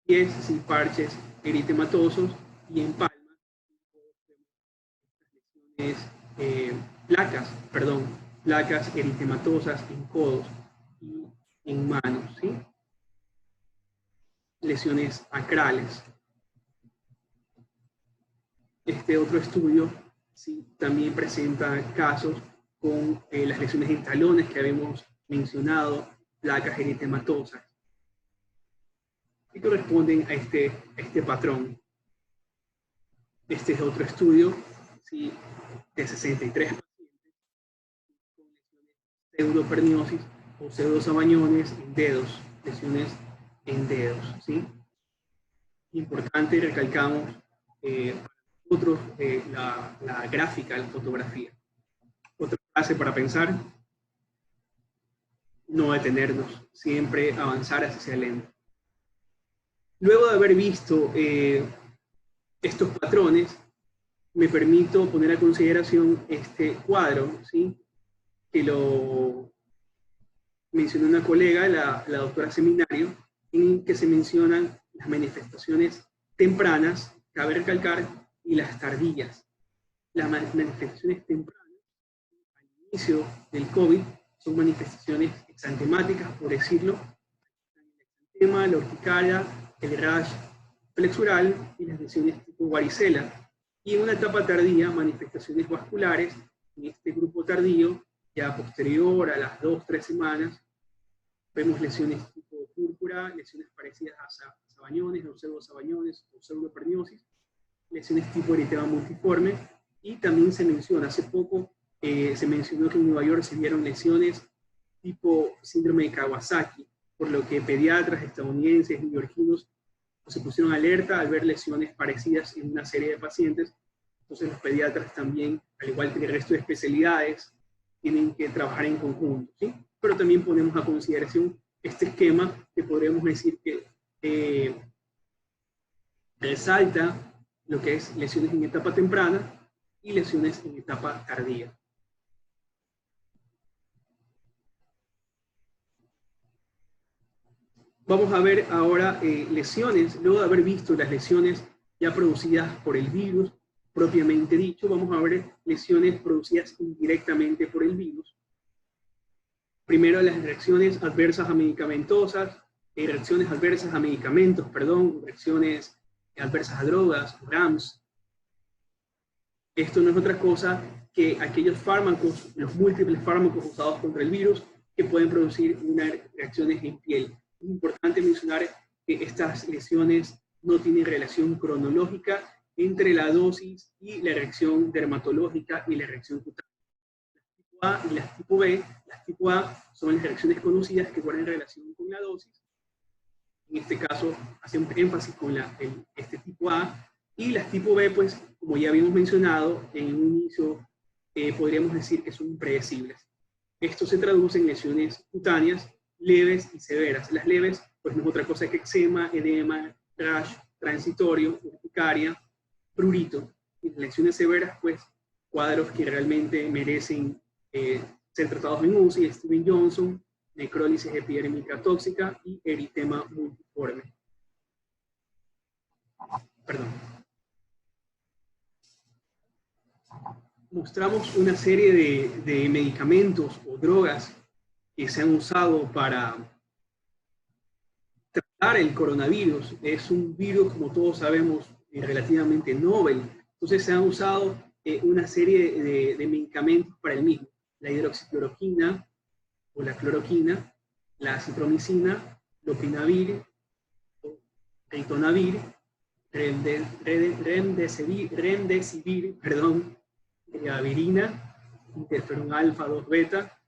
pies, ¿sí? Parches eritematosos, y en palmas placas eritematosas en codos y en manos, ¿sí? Lesiones acrales. Este otro estudio, ¿sí? También presenta casos con las lesiones en talones que habíamos mencionado, placas eritematosas, que corresponden a este patrón. Este es otro estudio, ¿sí? De 63 pacientes con lesiones pseudoperniosis o pseudosabañones en dedos, lesiones en dedos, ¿sí? Importante, recalcamos para nosotros la gráfica, la fotografía. Otra frase para pensar: no detenernos, siempre avanzar hacia adelante. Luego de haber visto estos patrones, me permito poner a consideración este cuadro, ¿sí? Que lo mencionó una colega, la doctora Seminario, en que se mencionan las manifestaciones tempranas, cabe recalcar, y las tardías. Las manifestaciones tempranas, al inicio del COVID, son manifestaciones exantemáticas, por decirlo, el exantema, la urticaria, el rash flexural y las lesiones tipo varicela. Y en una etapa tardía, manifestaciones vasculares, en este grupo tardío, ya posterior a las 2-3 semanas, vemos lesiones tipo púrpura, lesiones parecidas a sabañones, o pseudosabañones, o pseudoperniosis, lesiones tipo eritema multiforme, y también se menciona, hace poco se mencionó que en Nueva York se vieron lesiones tipo síndrome de Kawasaki, por lo que pediatras estadounidenses, neoyorquinos, se pusieron alerta al ver lesiones parecidas en una serie de pacientes. Entonces los pediatras también, al igual que el resto de especialidades, tienen que trabajar en conjunto, ¿sí? Pero también ponemos a consideración este esquema que podríamos decir que resalta lo que es lesiones en etapa temprana y lesiones en etapa tardía. Vamos a ver ahora lesiones, luego de haber visto las lesiones ya producidas por el virus, propiamente dicho, vamos a ver lesiones producidas indirectamente por el virus. Primero, las reacciones adversas a reacciones adversas a medicamentos, reacciones adversas a drogas, RAMS. Esto no es otra cosa que aquellos fármacos, los múltiples fármacos usados contra el virus, que pueden producir unas reacciones en piel. Es importante mencionar que estas lesiones no tienen relación cronológica entre la dosis y la reacción dermatológica y la reacción cutánea. Las tipo A y las tipo B, las tipo A son las reacciones conocidas que guardan relación con la dosis. En este caso, hacemos énfasis con este tipo A, y las tipo B, pues, como ya habíamos mencionado en un inicio, podríamos decir que son impredecibles. Esto se traduce en lesiones cutáneas leves y severas. Las leves, pues no es otra cosa que eczema, edema, rash transitorio, urticaria, prurito. Y las lesiones severas, pues cuadros que realmente merecen ser tratados en UCI, Steven Johnson, necrólisis epidérmica tóxica y eritema multiforme. Perdón. Mostramos una serie de medicamentos o drogas que se han usado para tratar el coronavirus. Es un virus, como todos sabemos, relativamente novel. Entonces se han usado una serie de medicamentos para el mismo. La hidroxicloroquina o la cloroquina, la acitromicina, lopinavir, ritonavir, remdesivir, gavirina, interferón alfa 2 beta,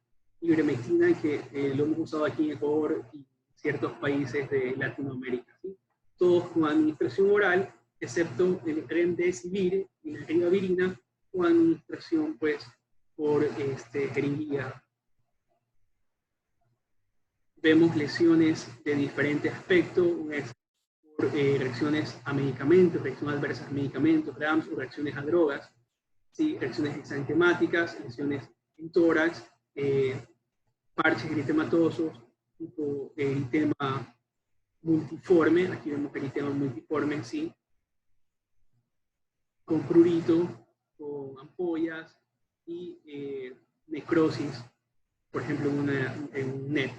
ivermectina, que lo hemos usado aquí en Ecuador y ciertos países de Latinoamérica, ¿sí? Todos con administración oral, excepto el remdesivir y la ribavirina, con administración pues por jeringuilla. Vemos lesiones de diferente aspecto, por reacciones a medicamentos, reacciones adversas a medicamentos, RAMS o reacciones a drogas, ¿sí? Reacciones exantemáticas, lesiones en tórax, parches eritematosos, tipo eritema multiforme, aquí vemos eritema multiforme, ¿sí? Con prurito, con ampollas y necrosis, por ejemplo en un NET.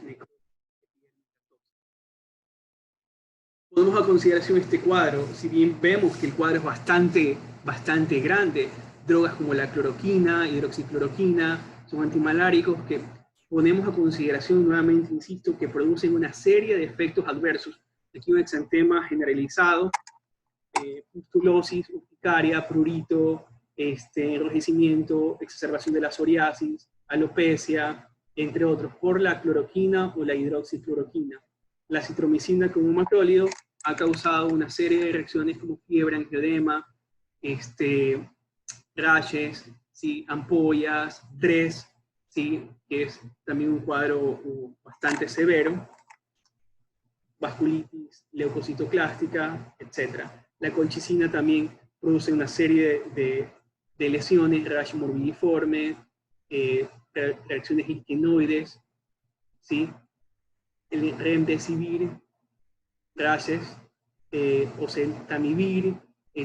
Podemos a consideración este cuadro, si bien vemos que el cuadro es bastante grande, drogas como la cloroquina, hidroxicloroquina, son antimaláricos que ponemos a consideración nuevamente, insisto, que producen una serie de efectos adversos. Aquí un exantema generalizado, pustulosis, urticaria, prurito, enrojecimiento, exacerbación de la psoriasis, alopecia, entre otros, por la cloroquina o la hidroxicloroquina. La citromicina como macrólido ha causado una serie de reacciones como fiebre, angioedema, rashes, ¿sí? Ampollas, DRES, ¿sí? Que es también un cuadro bastante severo, vasculitis, leucocitoclástica, etc. La colchicina también produce una serie de lesiones, rash morbidiforme, reacciones istinoides, ¿sí? El remdesivir, rashes, oseltamivir,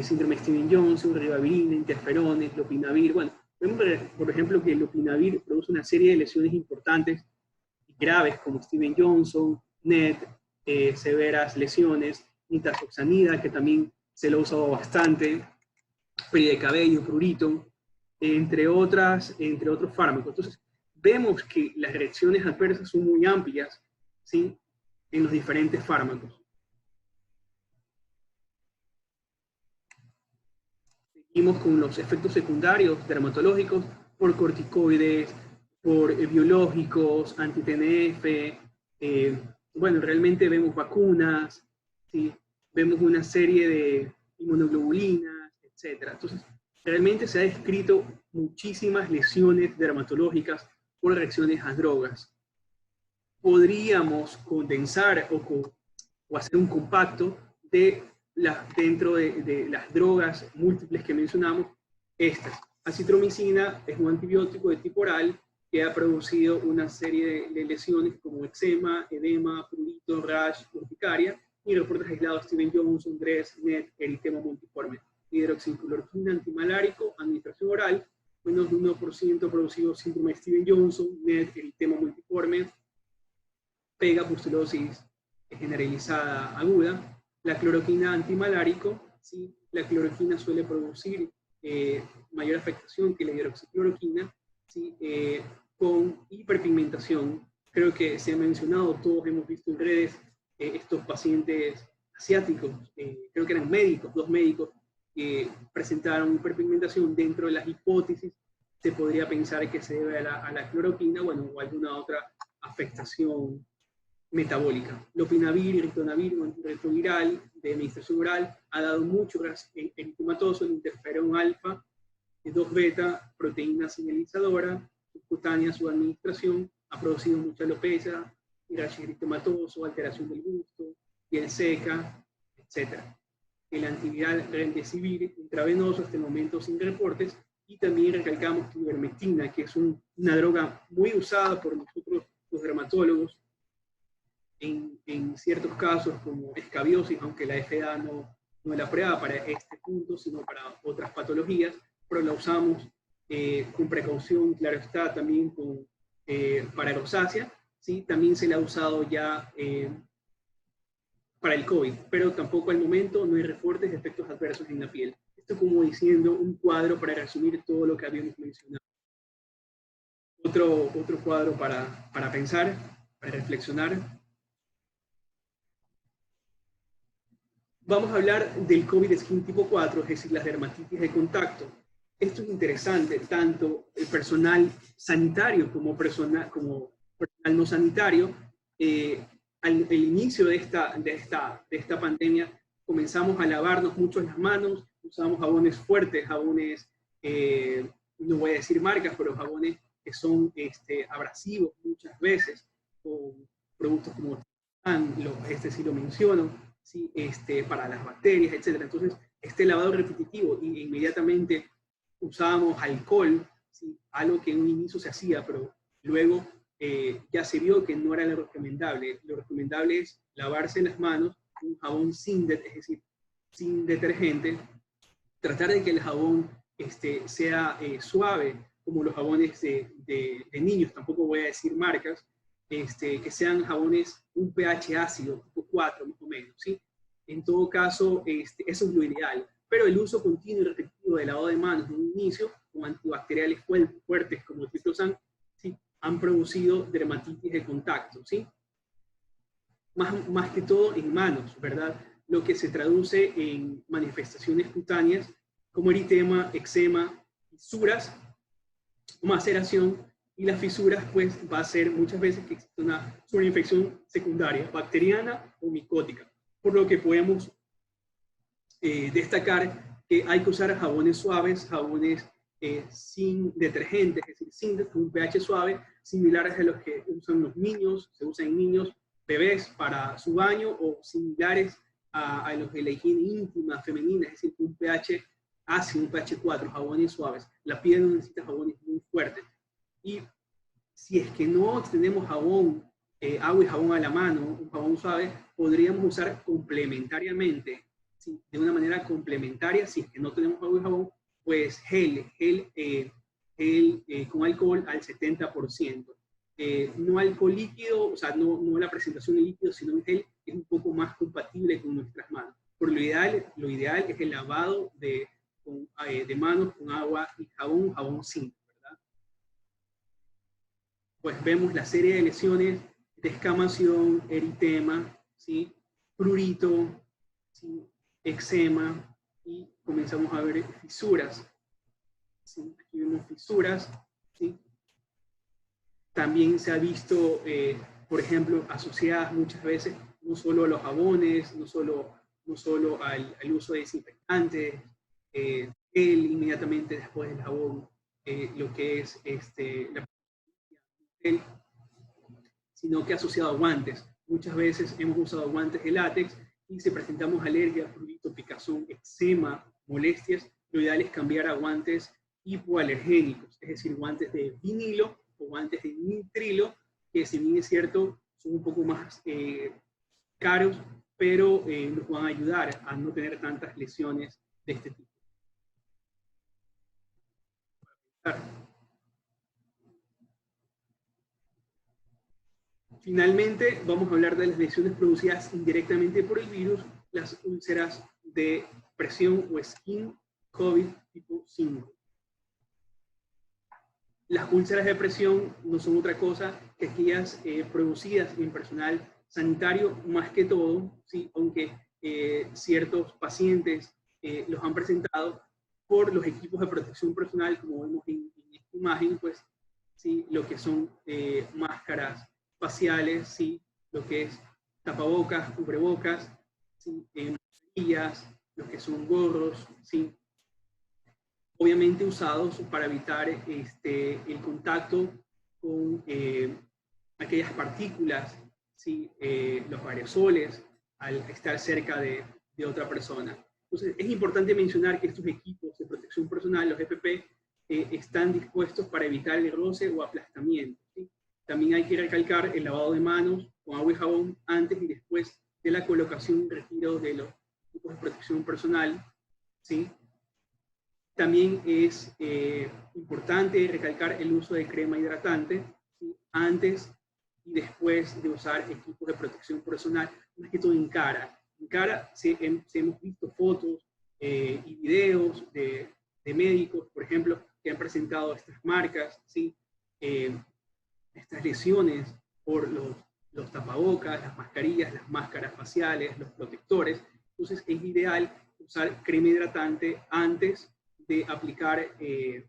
síndrome Steven-Johnson, ribavirina, interferones, lopinavir. Bueno, vemos por ejemplo que el lopinavir produce una serie de lesiones importantes y graves como Steven-Johnson, NET, severas lesiones, nitazoxanida, que también se lo ha usado bastante, pérdida de cabello, prurito, entre otros fármacos. Entonces, vemos que las reacciones adversas son muy amplias, ¿sí? En los diferentes fármacos. Seguimos con los efectos secundarios dermatológicos por corticoides, por biológicos, anti-TNF, bueno, realmente vemos vacunas, ¿sí? Vemos una serie de inmunoglobulinas, etc. Entonces, realmente se ha descrito muchísimas lesiones dermatológicas por reacciones a drogas. Podríamos condensar o hacer un compacto dentro de las drogas múltiples que mencionamos, estas. Acitromicina es un antibiótico de tipo oral que ha producido una serie de lesiones como eczema, edema, prurito, rash, urticaria, y reportes aislados Steven-Johnson, DRES, NET, eritema multiforme. Hidroxicloroquina antimalárico, administración oral, menos de 1% producido síndrome Steven-Johnson, NET, eritema multiforme, pega, pustulosis generalizada aguda. La cloroquina antimalárico, ¿sí? La cloroquina suele producir mayor afectación que la hidroxicloroquina, ¿sí? Con hiperpigmentación. Creo que se ha mencionado, todos hemos visto en redes estos pacientes asiáticos, creo que eran médicos, 2 médicos, que presentaron hiperpigmentación. Dentro de las hipótesis se podría pensar que se debe a la cloroquina, bueno, o alguna otra afectación metabólica. Lopinavir y ritonavir, un antirretroviral de administración oral, ha dado mucho eritematoso, el interferón alfa, 2 beta, proteína señalizadora, subcutánea su administración, ha producido mucha alopecia, rash eritematoso, alteración del gusto, piel seca, etc. El antiviral remdesivir intravenoso, hasta el momento sin reportes, y también recalcamos ivermectina, que es una droga muy usada por nosotros los dermatólogos, en ciertos casos como escabiosis, aunque la FDA no la aprueba para este punto, sino para otras patologías, pero la usamos con precaución, claro está, también para rosácea, ¿sí? También se la ha usado ya para el COVID, pero tampoco al momento no hay reportes de efectos adversos en la piel. Esto como diciendo un cuadro para resumir todo lo que habíamos mencionado. Otro cuadro para pensar, para reflexionar. Vamos a hablar del COVID-19 tipo 4, es decir, las dermatitis de contacto. Esto es interesante, tanto el personal sanitario como personal no sanitario al inicio de esta pandemia, comenzamos a lavarnos mucho las manos, usamos jabones fuertes, jabones, no voy a decir marcas, pero jabones que son abrasivos muchas veces, con productos como este sí lo menciono, ¿sí? Para las bacterias, etc. Entonces, este lavado repetitivo, y inmediatamente usábamos alcohol, ¿sí? Algo que en un inicio se hacía, pero luego ya se vio que no era lo recomendable. Lo recomendable es lavarse las manos con un jabón es decir, sin detergente, tratar de que el jabón sea suave, como los jabones de niños, tampoco voy a decir marcas, que sean jabones un pH ácido, tipo 4 más o menos, ¿sí? En todo caso, eso es lo ideal. Pero el uso continuo y repetitivo de lavado de manos en un inicio, con antibacteriales fuertes como el triplosan, ¿sí? Han producido dermatitis de contacto, ¿sí? Más que todo en manos, ¿verdad? Lo que se traduce en manifestaciones cutáneas como eritema, eczema, fisuras, maceración, y las fisuras pues va a ser muchas veces que existe una infección secundaria, bacteriana o micótica, por lo que podemos destacar que hay que usar jabones suaves, jabones sin detergentes, es decir, sin un pH suave, similares a los que usan los niños, se usan en niños, bebés para su baño, o similares a los de la higiene íntima femenina, es decir, un pH ácido, un pH 4, jabones suaves. La piel no necesita jabones muy fuertes. Y si es que no tenemos jabón, agua y jabón a la mano, un jabón suave, podríamos usar complementariamente, ¿sí? De una manera complementaria, si es que no tenemos agua y jabón, pues gel con alcohol al 70%. No alcohol líquido, o sea, no la presentación en líquido, sino en gel, es un poco más compatible con nuestras manos. Pero lo ideal es el lavado de manos con agua y jabón simple. Pues vemos la serie de lesiones, descamación, eritema, ¿sí? Prurito, ¿sí? Eczema, y comenzamos a ver fisuras. ¿Sí? Aquí vemos fisuras, ¿sí? También se ha visto, por ejemplo, asociadas muchas veces no solo a los jabones, no solo al uso de desinfectantes, gel inmediatamente después del jabón, lo que es la sino que asociado a guantes. Muchas veces hemos usado guantes de látex y si presentamos alergia, prurito, picazón, eczema, molestias, lo ideal es cambiar a guantes hipoalergénicos, es decir, guantes de vinilo o guantes de nitrilo, que si bien es cierto, son un poco más caros, pero nos van a ayudar a no tener tantas lesiones de este tipo. Finalmente, vamos a hablar de las lesiones producidas indirectamente por el virus, las úlceras de presión o skin COVID tipo 5. Las úlceras de presión no son otra cosa que aquellas producidas en personal sanitario, más que todo, ¿sí? Aunque ciertos pacientes los han presentado por los equipos de protección personal, como vemos en esta imagen, pues, ¿sí? Lo que son máscaras faciales, ¿sí? Lo que es tapabocas, cubrebocas, ¿sí? Mascarillas, lo que son gorros, ¿sí? Obviamente usados para evitar el contacto con aquellas partículas, ¿sí? Los aerosoles, al estar cerca de otra persona. Entonces, es importante mencionar que estos equipos de protección personal, los EPP, están dispuestos para evitar el roce o aplastamiento, ¿sí? También hay que recalcar el lavado de manos con agua y jabón antes y después de la colocación y retiro de los equipos de protección personal, ¿sí? También es importante recalcar el uso de crema hidratante, ¿sí? Antes y después de usar equipos de protección personal, más que todo en cara. En cara hemos visto fotos y videos de médicos, por ejemplo, que han presentado estas marcas, ¿sí? Estas lesiones por los tapabocas, las mascarillas, las máscaras faciales, los protectores. Entonces es ideal usar crema hidratante antes de aplicar, de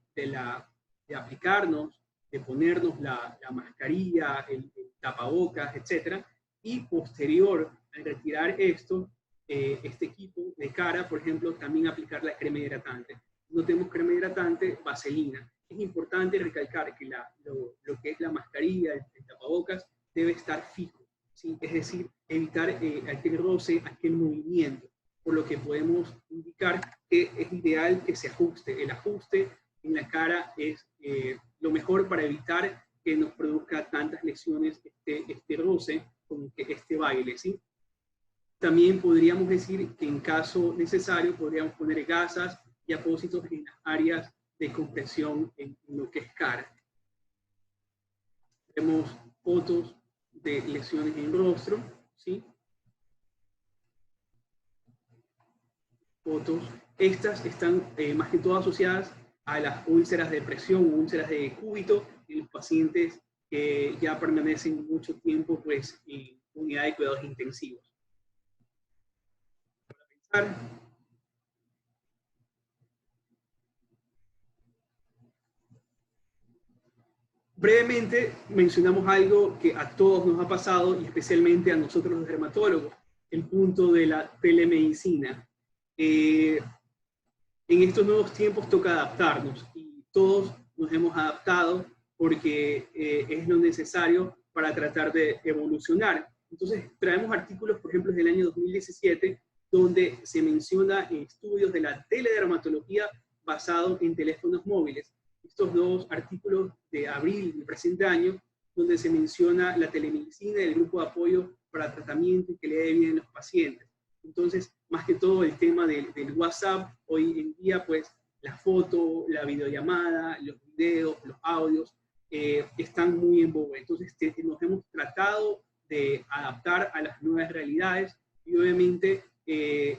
aplicarnos, de ponernos la mascarilla, el tapabocas, etc. y posterior a retirar esto, este equipo de cara, por ejemplo, también aplicar la crema hidratante. No tenemos crema hidratante, vaselina. Es importante recalcar que lo que es la mascarilla, el tapabocas, debe estar fijo, ¿sí? Es decir, evitar aquel roce, aquel movimiento, por lo que podemos indicar que es ideal que se ajuste. El ajuste en la cara es lo mejor para evitar que nos produzca tantas lesiones este roce como que este baile, ¿sí? También podríamos decir que en caso necesario podríamos poner gasas y apósitos en las áreas de compresión en lo que es cara. Tenemos fotos de lesiones en rostro, ¿sí? Fotos. Estas están más que todo asociadas a las úlceras de presión, úlceras de cúbito en los pacientes que ya permanecen mucho tiempo pues, en unidad de cuidados intensivos. Para pensar, brevemente mencionamos algo que a todos nos ha pasado y especialmente a nosotros los dermatólogos, el punto de la telemedicina. En estos nuevos tiempos toca adaptarnos y todos nos hemos adaptado porque es lo necesario para tratar de evolucionar. Entonces traemos artículos, por ejemplo, del año 2017, donde se menciona estudios de la teledermatología basado en teléfonos móviles. Estos dos artículos de abril del presente año, donde se menciona la telemedicina y el grupo de apoyo para tratamiento y calidad de vida en los pacientes. Entonces, más que todo el tema del WhatsApp, hoy en día, pues, la foto, la videollamada, los videos, los audios, están muy en boga. Entonces, nos hemos tratado de adaptar a las nuevas realidades y obviamente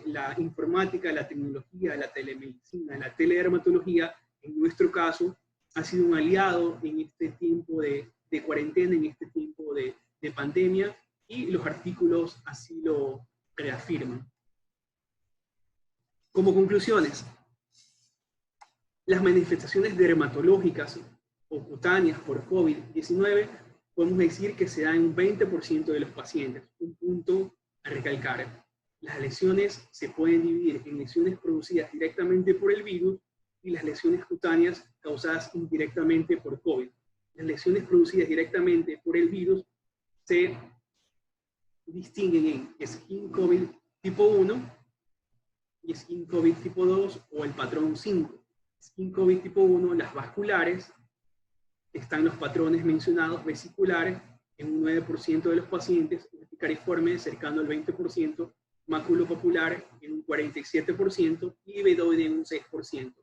la informática, la tecnología, la telemedicina, la teledermatología, en nuestro caso, ha sido un aliado en este tiempo de cuarentena, en este tiempo de pandemia, y los artículos así lo reafirman. Como conclusiones, las manifestaciones dermatológicas o cutáneas por COVID-19 podemos decir que se dan en un 20% de los pacientes. Un punto a recalcar. Las lesiones se pueden dividir en lesiones producidas directamente por el virus y las lesiones cutáneas causadas indirectamente por COVID. Las lesiones producidas directamente por el virus se distinguen en skin COVID tipo 1 y skin COVID tipo 2 o el patrón 5. Skin COVID tipo 1, las vasculares, están los patrones mencionados vesiculares en un 9% de los pacientes, urticariforme cercano al 20%, maculopapular en un 47% y livedoide en un 6%.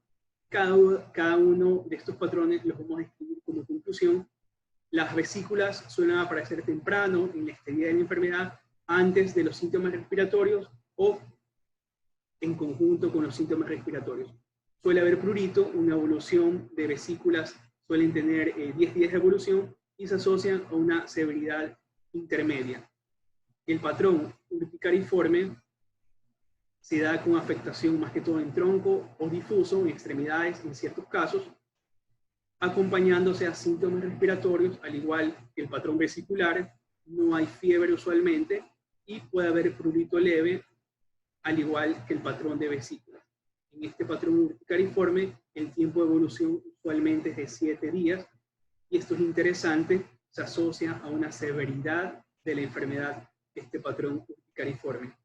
Cada uno de estos patrones los vamos a describir como conclusión. Las vesículas suelen aparecer temprano en la esterilidad de la enfermedad, antes de los síntomas respiratorios o en conjunto con los síntomas respiratorios. Suele haber prurito, una evolución de vesículas suelen tener 10 días de evolución y se asocian a una severidad intermedia. El patrón urticariforme se da con afectación más que todo en tronco o difuso, en extremidades en ciertos casos, acompañándose a síntomas respiratorios, al igual que el patrón vesicular. No hay fiebre usualmente y puede haber prurito leve, al igual que el patrón de vesículas. En este patrón urticariforme, el tiempo de evolución usualmente es de 7 días, y esto es interesante, se asocia a una severidad de la enfermedad, este patrón urticariforme.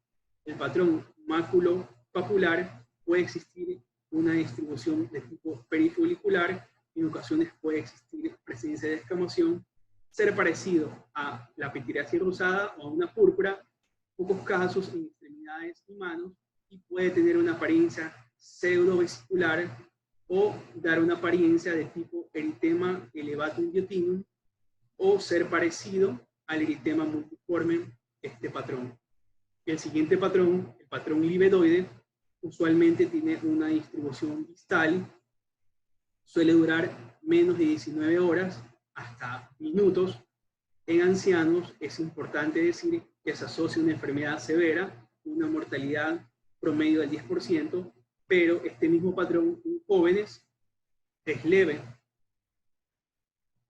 El patrón maculopapular puede existir una distribución de tipo perifolicular, en ocasiones puede existir presencia de descamación, ser parecido a la pitiriasis rosada o a una púrpura, pocos casos en extremidades y manos, y puede tener una apariencia pseudovesicular o dar una apariencia de tipo eritema elevatum biotinum o ser parecido al eritema multiforme, este patrón. El siguiente patrón, el patrón livedoide, usualmente tiene una distribución distal, suele durar menos de 19 horas hasta minutos. En ancianos es importante decir que se asocia a una enfermedad severa, una mortalidad promedio del 10%, pero este mismo patrón en jóvenes es leve.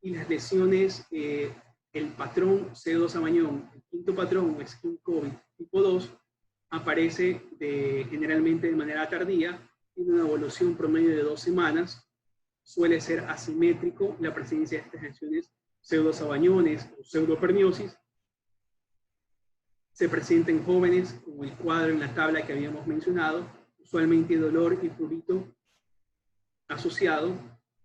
Y las lesiones, el patrón C2 Amañón, el quinto patrón, o skin COVID tipo 2, aparece generalmente de manera tardía, tiene una evolución promedio de 2 semanas, suele ser asimétrico la presencia de estas lesiones pseudosabañones o pseudoperniosis, se presenta en jóvenes, como el cuadro en la tabla que habíamos mencionado, usualmente dolor y prurito asociado,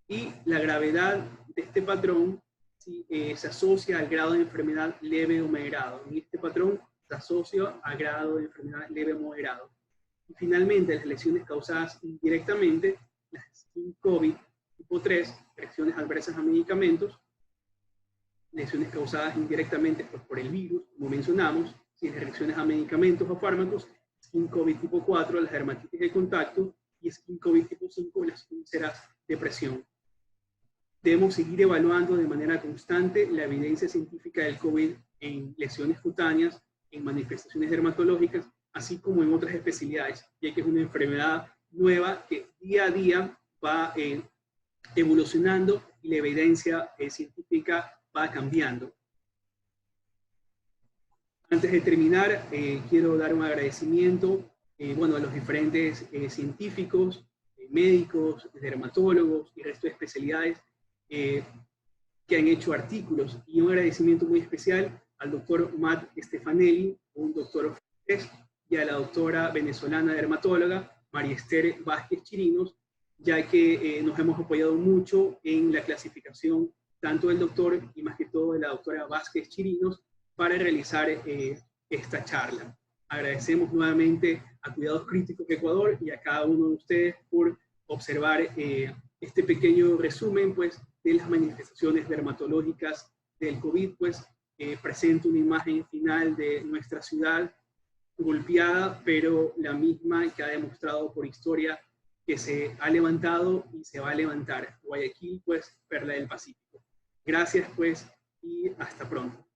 y la gravedad de este patrón se asocia al grado de enfermedad leve o moderado. En este patrón se asocia al grado de enfermedad leve o moderado. Y finalmente, las lesiones causadas indirectamente, las skin COVID tipo 3, reacciones adversas a medicamentos, lesiones causadas indirectamente pues, por el virus, como mencionamos, si las reacciones a medicamentos o fármacos, skin COVID tipo 4, las dermatitis de contacto, y skin COVID tipo 5, las úlceras de presión. Debemos seguir evaluando de manera constante la evidencia científica del COVID en lesiones cutáneas, en manifestaciones dermatológicas, así como en otras especialidades, ya que es una enfermedad nueva que día a día va evolucionando y la evidencia científica va cambiando. Antes de terminar, quiero dar un agradecimiento a los diferentes científicos, médicos, dermatólogos y el resto de especialidades que han hecho artículos, y un agradecimiento muy especial al doctor Matt Stefanelli, un doctor francés, y a la doctora venezolana dermatóloga María Esther Vázquez Chirinos, ya que nos hemos apoyado mucho en la clasificación tanto del doctor y más que todo de la doctora Vázquez Chirinos para realizar esta charla. Agradecemos nuevamente a Cuidados Críticos Ecuador y a cada uno de ustedes por observar este pequeño resumen pues, de las manifestaciones dermatológicas del COVID, pues presenta una imagen final de nuestra ciudad golpeada, pero la misma que ha demostrado por historia que se ha levantado y se va a levantar. Guayaquil, pues, perla del Pacífico. Gracias, pues, y hasta pronto.